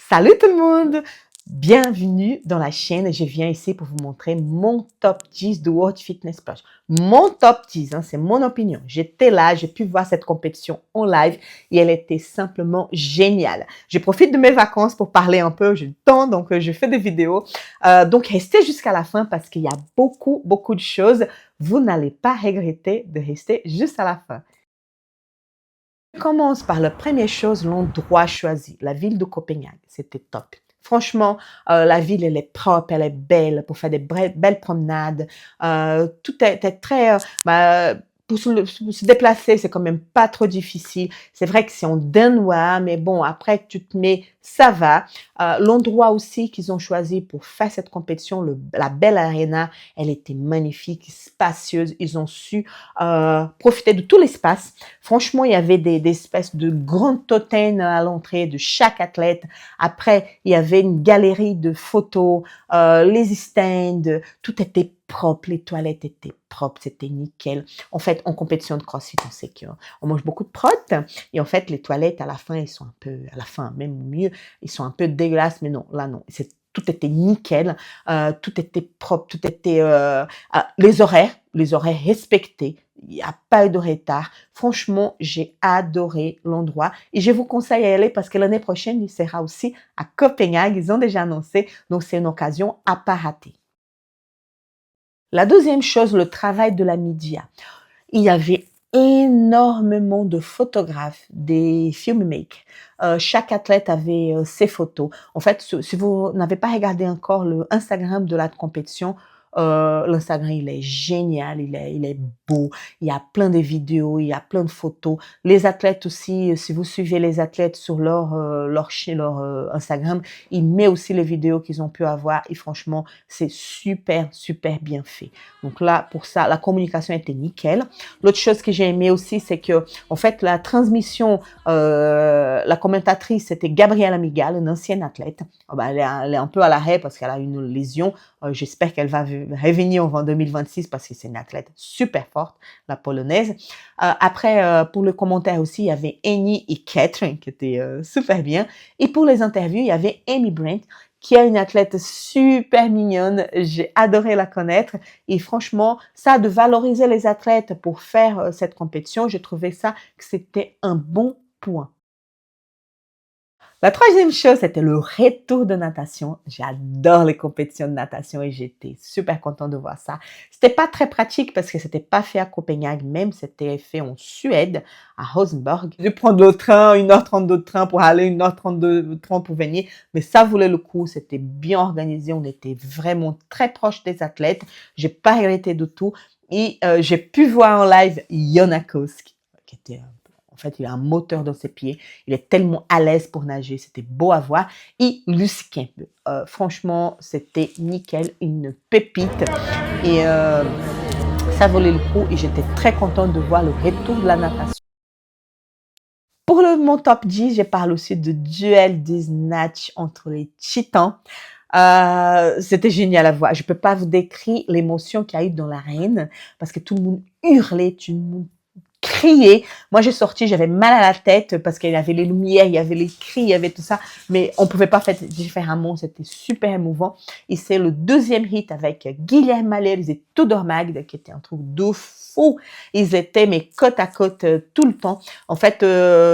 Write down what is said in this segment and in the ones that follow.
Salut tout le monde! Bienvenue dans la chaîne. Je viens ici pour vous montrer mon top 10 de World Fitness Plus. Mon top 10, hein, c'est mon opinion. J'étais là, j'ai pu voir cette compétition en live et elle était simplement géniale. Je profite de mes vacances pour parler un peu, j'ai le temps, donc je fais des vidéos. Donc restez jusqu'à la fin parce qu'il y a beaucoup de choses. Vous n'allez pas regretter de rester juste à la fin. Je commence par la première chose, l'endroit choisi, la ville de Copenhague. C'était top. Franchement, la ville, elle est propre, elle est belle pour faire des belles promenades. Tout est très... pour se déplacer, c'est quand même pas trop difficile. C'est vrai que c'est en danois, mais bon, après que tu te mets, ça va. L'endroit aussi qu'ils ont choisi pour faire cette compétition, la belle arena, elle était magnifique, spacieuse. Ils ont su profiter de tout l'espace. Franchement, il y avait des espèces de grandes totems à l'entrée de chaque athlète. Après, il y avait une galerie de photos, les stands, tout était propre, les toilettes étaient propres, c'était nickel. En fait, en compétition de CrossFit, on sait qu'on mange beaucoup de prot et en fait, les toilettes, à la fin, ils sont un peu, à la fin, même mieux, ils sont un peu dégueulasses, mais non, là, non, tout était nickel, tout était propre, tout était, les horaires respectés. Il n'y a pas eu de retard. Franchement, j'ai adoré l'endroit et je vous conseille à y aller parce que l'année prochaine, il sera aussi à Copenhague. Ils ont déjà annoncé, donc c'est une occasion à pas rater. La deuxième chose, le travail de la média. Il y avait énormément de photographes, des filmmakers. Chaque athlète avait ses photos. En fait, si vous n'avez pas regardé encore le Instagram de la compétition, l'Instagram, il est génial, il est beau. Il y a plein de vidéos, il y a plein de photos. Les athlètes aussi, si vous suivez les athlètes sur leur Instagram, ils mettent aussi les vidéos qu'ils ont pu avoir et franchement, c'est super bien fait. Donc là, pour ça, la communication était nickel. L'autre chose que j'ai aimé aussi, c'est que, en fait, la transmission, la commentatrice, c'était Gabrielle Amigal, une ancienne athlète. Elle est un peu à l'arrêt parce qu'elle a une lésion. J'espère qu'elle va revenir en 2026 parce que c'est une athlète super forte, la polonaise. Après, pour le commentaire aussi, il y avait Annie et Catherine qui étaient super bien. Et pour les interviews, il y avait Amy Brent qui est une athlète super mignonne. J'ai adoré la connaître. Et franchement, ça, de valoriser les athlètes pour faire cette compétition, j'ai trouvé ça que c'était un bon point. La troisième chose, c'était le retour de natation. J'adore les compétitions de natation et j'étais super contente de voir ça. C'était pas très pratique parce que c'était pas fait à Copenhague, même c'était fait en Suède, à Rosenborg. Je prends le train, 1h30 de train pour aller, 1h30 de train pour venir, mais ça voulait le coup, c'était bien organisé, on était vraiment très proche des athlètes. J'ai pas regretté du tout et j'ai pu voir en live Jonakos qui était en fait, il a un moteur dans ses pieds. Il est tellement à l'aise pour nager. C'était beau à voir. Et Lucien, franchement, c'était nickel. Une pépite. Et ça valait le coup. Et j'étais très contente de voir le retour de la natation. Pour mon top 10, je parle aussi de duel de snatch entre les titans. C'était génial à voir. Je peux pas vous décrire l'émotion qu'il y a eu dans l'arène parce que tout le monde hurlait, tout le monde crier. Moi, j'ai sorti, j'avais mal à la tête parce qu'il y avait les lumières, il y avait les cris, il y avait tout ça, mais on pouvait pas faire différemment. C'était super émouvant. Et c'est le deuxième hit avec Guilherme Malher et Tudor Magde qui était un truc de fou. Ils étaient mais côte à côte tout le temps. En fait,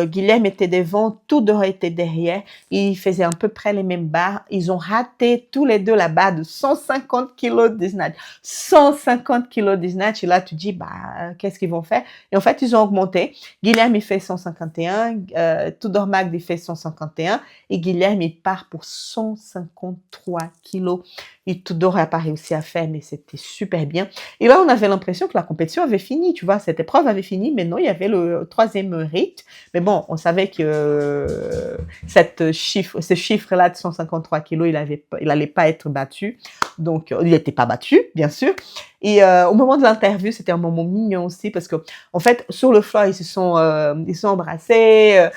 Guilherme était devant, Tudor était derrière. Ils faisaient à peu près les mêmes barres. Ils ont raté tous les deux la barre de 150 kilos de snatch. 150 kilos de snatch. Et là, tu dis, qu'est-ce qu'ils vont faire? Et en fait, ils ont augmenté. Guilherme, il fait 151, Tudor Magde, il fait 151, et Guilherme, il part pour 153 kilos. Et Tudor n'a pas réussi à faire, mais c'était super bien. Et là, on avait l'impression que la compétition avait fini, tu vois, cette épreuve avait fini, mais non, il y avait le troisième rite. Mais bon, on savait que ce chiffre-là de 153 kilos, il allait pas être battu. Donc, il n'était pas battu, bien sûr. Et au moment de l'interview, c'était un moment mignon aussi parce que en fait, sur le floor, ils se sont embrassés,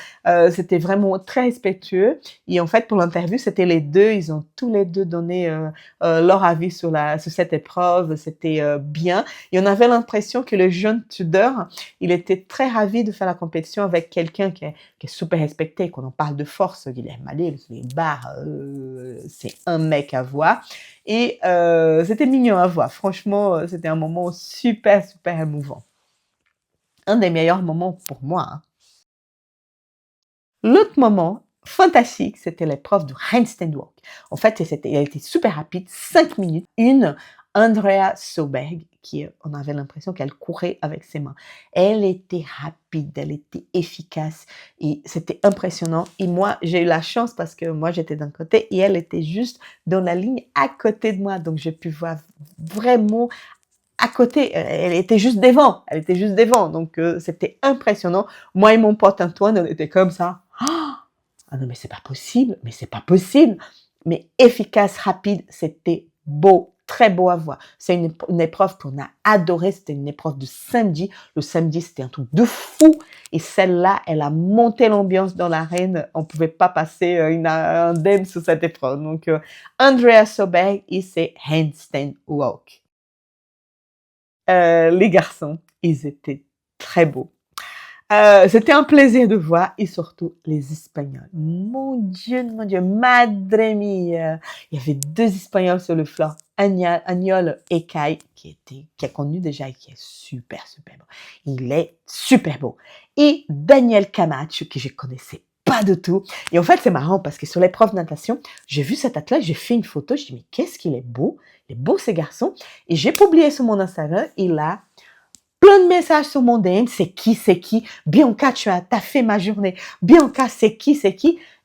c'était vraiment très respectueux et en fait, pour l'interview, c'était les 2, ils ont tous les 2 donné, leur avis sur cette épreuve, c'était, bien et on avait l'impression que le jeune Tudor, il était très ravi de faire la compétition avec quelqu'un qui est super respecté, qu'on en parle de force, Guilherme Allais, les bars, c'est un mec à voir et c'était mignon à voir. Franchement, c'était un moment super, super émouvant. Un des meilleurs moments pour moi, hein. L'autre moment fantastique, c'était l'épreuve du handstand walk. En fait, elle était super rapide, 5 minutes. Une Andrea Soberg qui, on avait l'impression qu'elle courait avec ses mains. Elle était rapide, elle était efficace et c'était impressionnant. Et moi, j'ai eu la chance parce que moi, j'étais d'un côté et elle était juste dans la ligne à côté de moi. Donc, j'ai pu voir vraiment à côté, elle était juste devant, elle était juste devant, donc c'était impressionnant. Moi et mon pote Antoine, on était comme ça. Ah non, mais c'est pas possible, mais c'est pas possible. Mais efficace, rapide, c'était beau, très beau à voir. C'est une épreuve qu'on a adorée, c'était une épreuve de samedi. Le samedi, c'était un truc de fou. Et celle-là, elle a monté l'ambiance dans l'arène. On pouvait pas passer indemne sur cette épreuve. Donc, Andrea Soberg et ses handstand walk. Les garçons, ils étaient très beaux. C'était un plaisir de voir et surtout les Espagnols. Mon Dieu, madre mia! Il y avait 2 Espagnols sur le floor, Agnol et Kai, qui a connu déjà et qui est super, super beau. Il est super beau. Et Daniel Camacho, que je connaissais pas du tout. Et en fait, c'est marrant parce que sur l'épreuve de natation, j'ai vu cet athlète, j'ai fait une photo, je dis mais qu'est-ce qu'il est beau! Il est beau ce garçon. Et j'ai publié sur mon Instagram, il a plein de messages sur mon DM, c'est qui, c'est qui, Bianca, t'as fait ma journée, Bianca, c'est qui,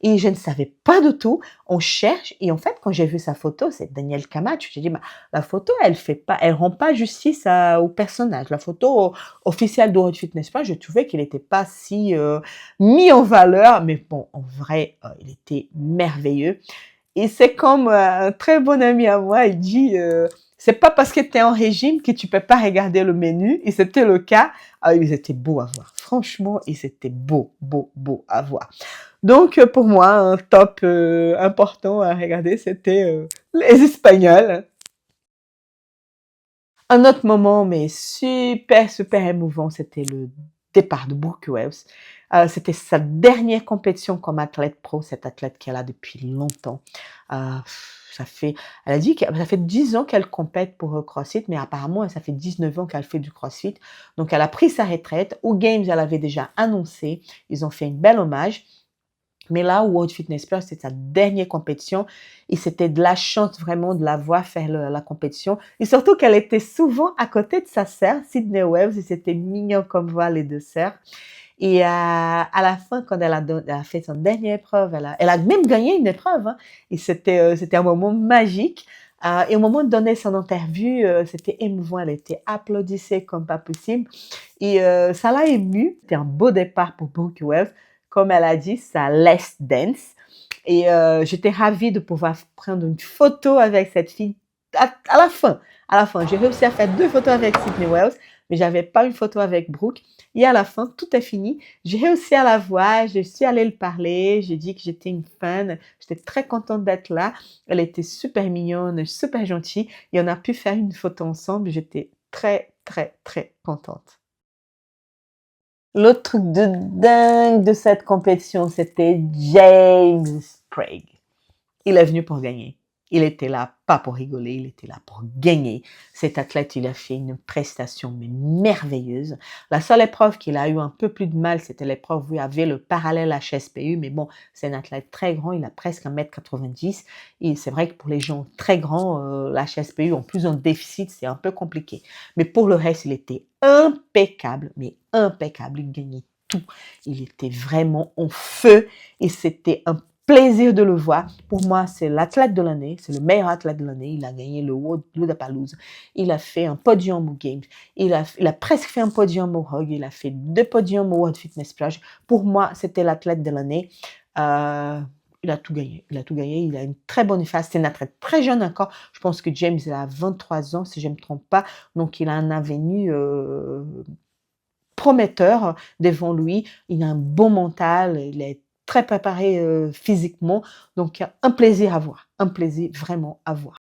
et je ne savais pas du tout, on cherche, et en fait, quand j'ai vu sa photo, c'est Daniel Camacho, j'ai dit, bah, la photo, elle rend pas justice au personnage, la photo officielle de World Fitness Point, je trouvais qu'il n'était pas si mis en valeur, mais bon, en vrai, il était merveilleux, et c'est comme un très bon ami à moi, il dit, c'est pas parce que tu es en régime que tu peux pas regarder le menu. Et c'était le cas. Ah, ils étaient beaux à voir. Franchement, ils étaient beaux, beaux, beaux à voir. Donc, pour moi, un top important à regarder, c'était les Espagnols. Un autre moment, mais super, super émouvant, c'était le départ de Brooke Wells. C'était sa dernière compétition comme athlète pro, cette athlète qu'elle a depuis longtemps. Euh, elle a dit que ça fait 10 ans qu'elle compète pour CrossFit, mais apparemment, ça fait 19 ans qu'elle fait du CrossFit. Donc, elle a pris sa retraite. Aux Games, elle avait déjà annoncé. Ils ont fait une belle hommage. Mais là, World Fitness Plus, c'était sa dernière compétition et c'était de la chance vraiment de la voir faire la compétition. Et surtout qu'elle était souvent à côté de sa sœur, Sydney Wells, et c'était mignon comme voir les 2 sœurs. Et à la fin, quand elle a fait son dernière épreuve, elle a même gagné une épreuve, hein, et c'était un moment magique. Et au moment de donner son interview, c'était émouvant, elle était applaudissée comme pas possible. Et ça l'a émue. C'était un beau départ pour Brooke Wells. Comme elle a dit, sa last dance. Et j'étais ravie de pouvoir prendre une photo avec cette fille à la fin. À la fin, j'ai réussi à faire 2 photos avec Sydney Wells, mais j'avais pas une photo avec Brooke. Et à la fin, tout est fini. J'ai réussi à la voir, je suis allée le parler, j'ai dit que j'étais une fan. J'étais très contente d'être là. Elle était super mignonne, super gentille. Et on a pu faire une photo ensemble. J'étais très, très, très contente. L'autre truc de dingue de cette compétition, c'était James Sprague. Il est venu pour gagner. Il était là, pas pour rigoler, il était là pour gagner. Cet athlète, il a fait une prestation mais merveilleuse. La seule épreuve qu'il a eu un peu plus de mal, c'était l'épreuve où il y avait le parallèle HSPU. Mais bon, c'est un athlète très grand, il a presque 1,90 m. Et c'est vrai que pour les gens très grands, l'HSPU, en plus en déficit, c'est un peu compliqué. Mais pour le reste, il était impeccable, mais impeccable. Il gagnait tout. Il était vraiment en feu et c'était un plaisir de le voir. Pour moi, c'est l'athlète de l'année, c'est le meilleur athlète de l'année. Il a gagné le Lollapalooza. Il a fait un podium aux Games. Il a presque fait un podium au Hug. Il a fait 2 podiums au World Fitness Plage. Pour moi, c'était l'athlète de l'année. il a tout gagné. Il a tout gagné. Il a une très bonne face. C'est un athlète très jeune encore. Je pense que James, il a 23 ans, si je ne me trompe pas. Donc, il a un avenir prometteur devant lui. Il a un bon mental. Il est très préparé physiquement. Donc, un plaisir à voir. Un plaisir vraiment à voir.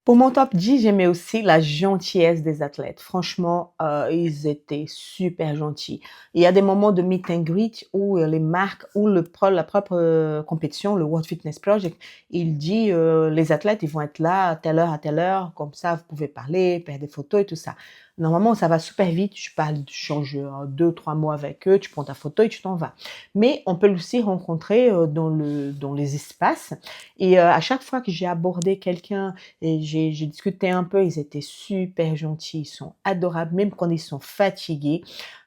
Pour mon top 10, j'aimais aussi la gentillesse des athlètes. Franchement, ils étaient super gentils. Il y a des moments de meet and greet où les marques ou la propre compétition, le World Fitness Project, il dit les athlètes, ils vont être là à telle heure, comme ça vous pouvez parler, faire des photos et tout ça. Normalement, ça va super vite. Tu parles, tu changes 2, 3 mots avec eux, tu prends ta photo et tu t'en vas. Mais on peut aussi rencontrer dans les espaces. Et à chaque fois que j'ai abordé quelqu'un et j'ai discuté un peu, ils étaient super gentils, ils sont adorables, même quand ils sont fatigués.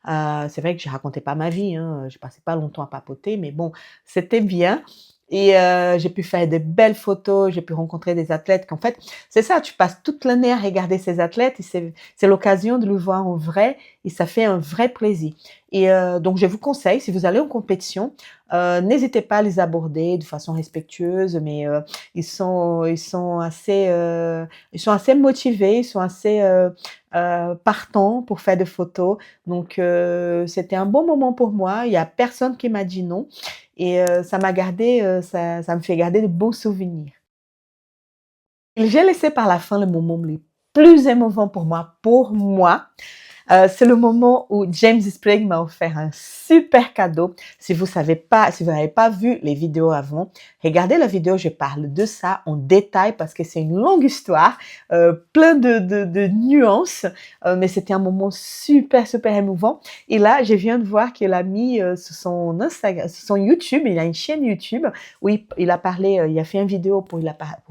C'est vrai que je racontais pas ma vie, hein, je passais pas longtemps à papoter, mais bon, c'était bien. Et j'ai pu faire de belles photos, j'ai pu rencontrer des athlètes qu'en fait, c'est ça, tu passes toute l'année à regarder ces athlètes et c'est l'occasion de le voir en vrai et ça fait un vrai plaisir. Et donc je vous conseille, si vous allez en compétition, n'hésitez pas à les aborder de façon respectueuse, mais ils sont assez motivés, ils sont assez partants pour faire des photos. Donc c'était un bon moment pour moi. Il y a personne qui m'a dit non. Et ça m'a gardé, ça me fait garder de beaux souvenirs. Et j'ai laissé par la fin le moment le plus émouvant pour moi, c'est le moment où James Sprague m'a offert un super cadeau. Si vous n'avez pas vu les vidéos avant, regardez la vidéo, je parle de ça en détail parce que c'est une longue histoire, plein de nuances, mais c'était un moment super, super émouvant. Et là, je viens de voir qu'il a mis sur son Instagram, sur son YouTube, il a une chaîne YouTube où il a parlé, il a fait une vidéo pour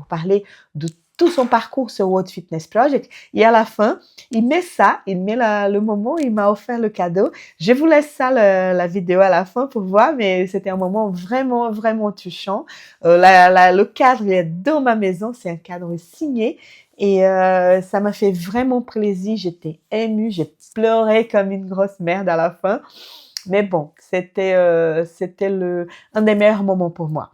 parler de tout son parcours sur World Fitness Project. Et à la fin, il met le moment où il m'a offert le cadeau. Je vous laisse ça, la vidéo à la fin pour voir, mais c'était un moment vraiment, vraiment touchant. Le cadre est dans ma maison, c'est un cadre signé. Et ça m'a fait vraiment plaisir, j'étais émue, j'ai pleuré comme une grosse merde à la fin. Mais bon, c'était un des meilleurs moments pour moi.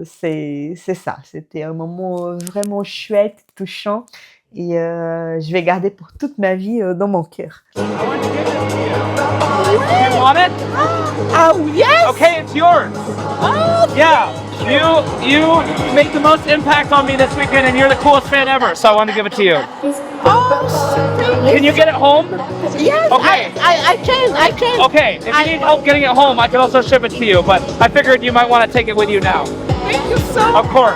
C'est ça, c'était un moment vraiment chouette, touchant et je vais garder pour toute ma vie dans mon cœur. You want it? Oh yes! Okay, it's yours. Oh, Yeah, you made the most impact on me this weekend, and you're the coolest fan ever. So I wanted to give it to you. oh, Can you get it home? yes, Okay. I can. Okay, if you need help getting it home, I can also ship it to you. But I figured you might want to take it with you now. Thank you so Of course.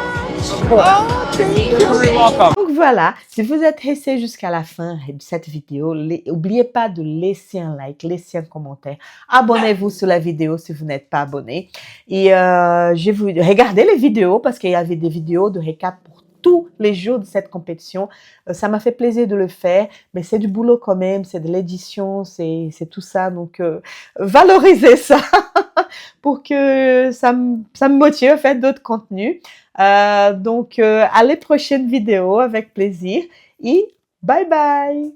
Oh, thank you. You're very welcome. Donc voilà, si vous êtes resté jusqu'à la fin de cette vidéo, n'oubliez pas de laisser un like, laisser un commentaire. Abonnez-vous sur la vidéo si vous n'êtes pas abonné. Et regardez les vidéos parce qu'il y avait des vidéos de récap pour tous les jours de cette compétition. Ça m'a fait plaisir de le faire, mais c'est du boulot quand même, c'est de l'édition, c'est tout ça. Donc, valorisez ça pour que ça me motive à faire d'autres contenus. Donc, à les prochaines vidéos avec plaisir et bye bye!